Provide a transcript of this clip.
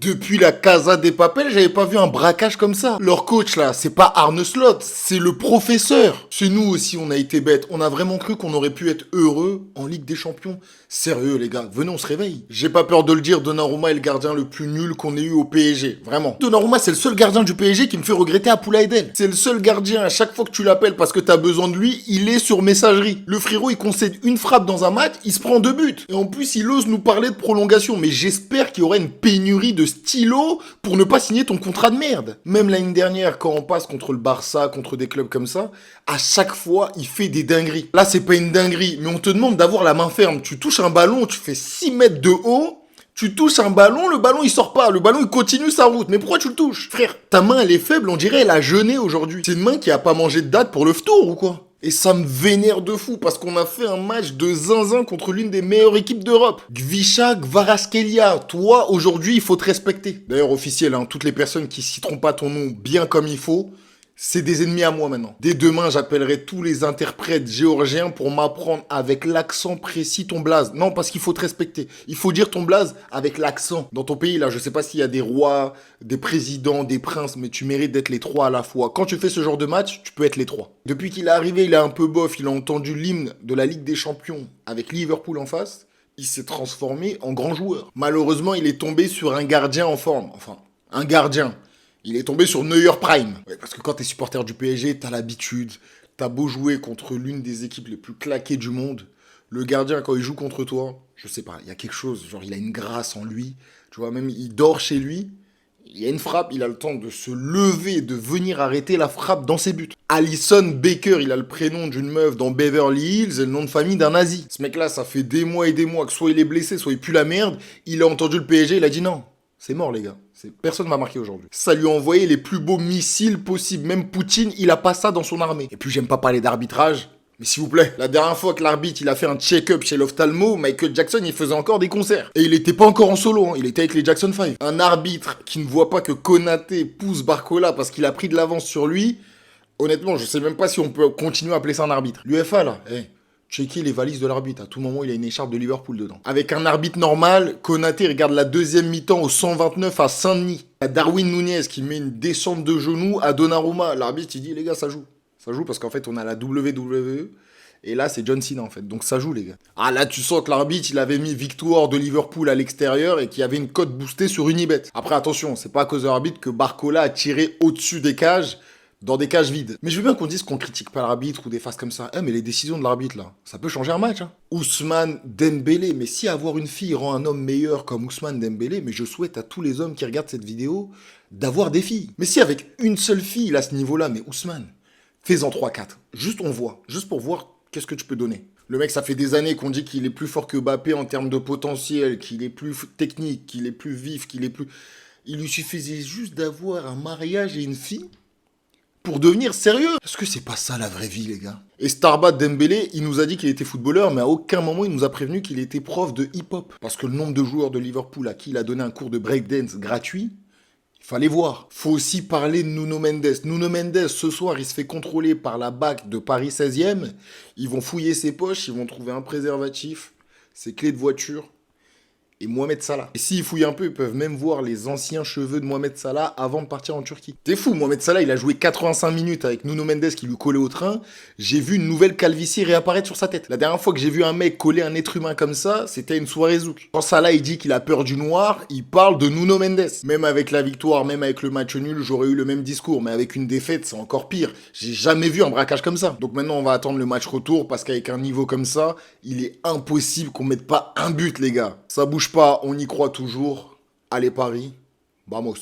Depuis la Casa des Papel, j'avais pas vu un braquage comme ça. Leur coach là, c'est pas Arne Slot, c'est le professeur. Chez nous aussi, on a été bêtes. On a vraiment cru qu'on aurait pu être heureux en Ligue des Champions. Sérieux les gars, venez on se réveille. J'ai pas peur de le dire, Donnarumma est le gardien le plus nul qu'on ait eu au PSG. Vraiment. Donnarumma, c'est le seul gardien du PSG qui me fait regretter à Poulaïdel. C'est le seul gardien, à chaque fois que tu l'appelles parce que t'as besoin de lui, il est sur messagerie. Le frérot, il concède une frappe dans un match, il se prend 2 buts. Et en plus, il ose nous parler de prolongation. Mais j'espère qu'il y aurait une pénurie de stylo pour ne pas signer ton contrat de merde. Même l'année dernière, quand on passe contre le Barça, contre des clubs comme ça, à chaque fois, il fait des dingueries. Là, c'est pas une dinguerie, mais on te demande d'avoir la main ferme. Tu touches un ballon, tu fais 6 mètres de haut, tu touches un ballon, le ballon il sort pas, le ballon il continue sa route. Mais pourquoi tu le touches? Frère, ta main elle est faible, on dirait elle a jeûné aujourd'hui. C'est une main qui a pas mangé de date pour le ftour ou quoi? Et ça me vénère de fou parce qu'on a fait un match de zinzin contre l'une des meilleures équipes d'Europe. Gvisha Kvaratskhelia, toi aujourd'hui il faut te respecter. D'ailleurs officiel, hein, toutes les personnes qui citeront pas ton nom bien comme il faut, c'est des ennemis à moi maintenant. Dès demain, j'appellerai tous les interprètes géorgiens pour m'apprendre avec l'accent précis ton blaze. Non, parce qu'il faut te respecter. Il faut dire ton blaze avec l'accent. Dans ton pays, là, je sais pas s'il y a des rois, des présidents, des princes, mais tu mérites d'être les 3 à la fois. Quand tu fais ce genre de match, tu peux être les 3. Depuis qu'il est arrivé, il est un peu bof, il a entendu l'hymne de la Ligue des Champions avec Liverpool en face. Il s'est transformé en grand joueur. Malheureusement, il est tombé sur un gardien en forme. Enfin, un gardien. Il est tombé sur Neuer Prime. Ouais, parce que quand t'es supporter du PSG, t'as l'habitude. T'as beau jouer contre l'une des équipes les plus claquées du monde. Le gardien, quand il joue contre toi, je sais pas, il y a quelque chose. Genre, il a une grâce en lui. Tu vois, même il dort chez lui. Il y a une frappe, il a le temps de se lever, de venir arrêter la frappe dans ses buts. Alison Baker, il a le prénom d'une meuf dans Beverly Hills et le nom de famille d'un nazi. Ce mec-là, ça fait des mois et des mois que soit il est blessé, soit il pue la merde. Il a entendu le PSG, il a dit non. C'est mort, les gars. Personne m'a marqué aujourd'hui. Ça lui a envoyé les plus beaux missiles possibles. Même Poutine, il a pas ça dans son armée. Et puis, j'aime pas parler d'arbitrage. Mais s'il vous plaît, la dernière fois que l'arbitre il a fait un check-up chez l'ophtalmo, Michael Jackson il faisait encore des concerts. Et il était pas encore en solo, hein. Il était avec les Jackson 5. Un arbitre qui ne voit pas que Konaté pousse Barcola parce qu'il a pris de l'avance sur lui, honnêtement, je sais même pas si on peut continuer à appeler ça un arbitre. L'UEFA là, checker les valises de l'arbitre. À tout moment, il a une écharpe de Liverpool dedans. Avec un arbitre normal, Konaté regarde la deuxième mi-temps au 129 à Saint-Denis. Il y a Darwin Nunez qui met une descente de genoux à Donnarumma. L'arbitre, il dit, les gars, ça joue. Ça joue parce qu'en fait, on a la WWE. Et là, c'est John Cena, en fait. Donc, ça joue, les gars. Ah, là, tu sens que l'arbitre, il avait mis victoire de Liverpool à l'extérieur et qu'il y avait une cote boostée sur Unibet. Après, attention, c'est pas à cause de l'arbitre que Barcola a tiré au-dessus des cages, dans des cages vides. Mais je veux bien qu'on dise qu'on critique pas l'arbitre ou des phases comme ça. Mais les décisions de l'arbitre, là, ça peut changer un match, hein. Ousmane Dembélé. Mais si avoir une fille rend un homme meilleur comme Ousmane Dembélé, mais je souhaite à tous les hommes qui regardent cette vidéo d'avoir des filles. Mais si avec une seule fille, là, à ce niveau-là, mais Ousmane, fais-en 3-4. Juste on voit. Juste pour voir qu'est-ce que tu peux donner. Le mec, ça fait des années qu'on dit qu'il est plus fort que Mbappé en termes de potentiel, qu'il est plus technique, qu'il est plus vif, qu'il est plus... Il lui suffisait juste d'avoir un mariage et une fille pour devenir sérieux. Est-ce que c'est pas ça la vraie vie, les gars? Et Starbat Dembélé, il nous a dit qu'il était footballeur, mais à aucun moment il nous a prévenu qu'il était prof de hip-hop. Parce que le nombre de joueurs de Liverpool à qui il a donné un cours de breakdance gratuit, il fallait voir. Faut aussi parler de Nuno Mendes. Nuno Mendes, ce soir, il se fait contrôler par la BAC de Paris 16e. Ils vont fouiller ses poches, ils vont trouver un préservatif, ses clés de voiture et Mohamed Salah. Et s'ils fouillent un peu, ils peuvent même voir les anciens cheveux de Mohamed Salah avant de partir en Turquie. T'es fou, Mohamed Salah, il a joué 85 minutes avec Nuno Mendes qui lui collait au train. J'ai vu une nouvelle calvitie réapparaître sur sa tête. La dernière fois que j'ai vu un mec coller un être humain comme ça, c'était à une soirée zouk. Quand Salah, il dit qu'il a peur du noir, il parle de Nuno Mendes. Même avec la victoire, même avec le match nul, j'aurais eu le même discours. Mais avec une défaite, c'est encore pire. J'ai jamais vu un braquage comme ça. Donc maintenant, on va attendre le match retour parce qu'avec un niveau comme ça, il est impossible qu'on mette pas un but, les gars. Ça bouge pas, on y croit toujours. Allez Paris, vamos.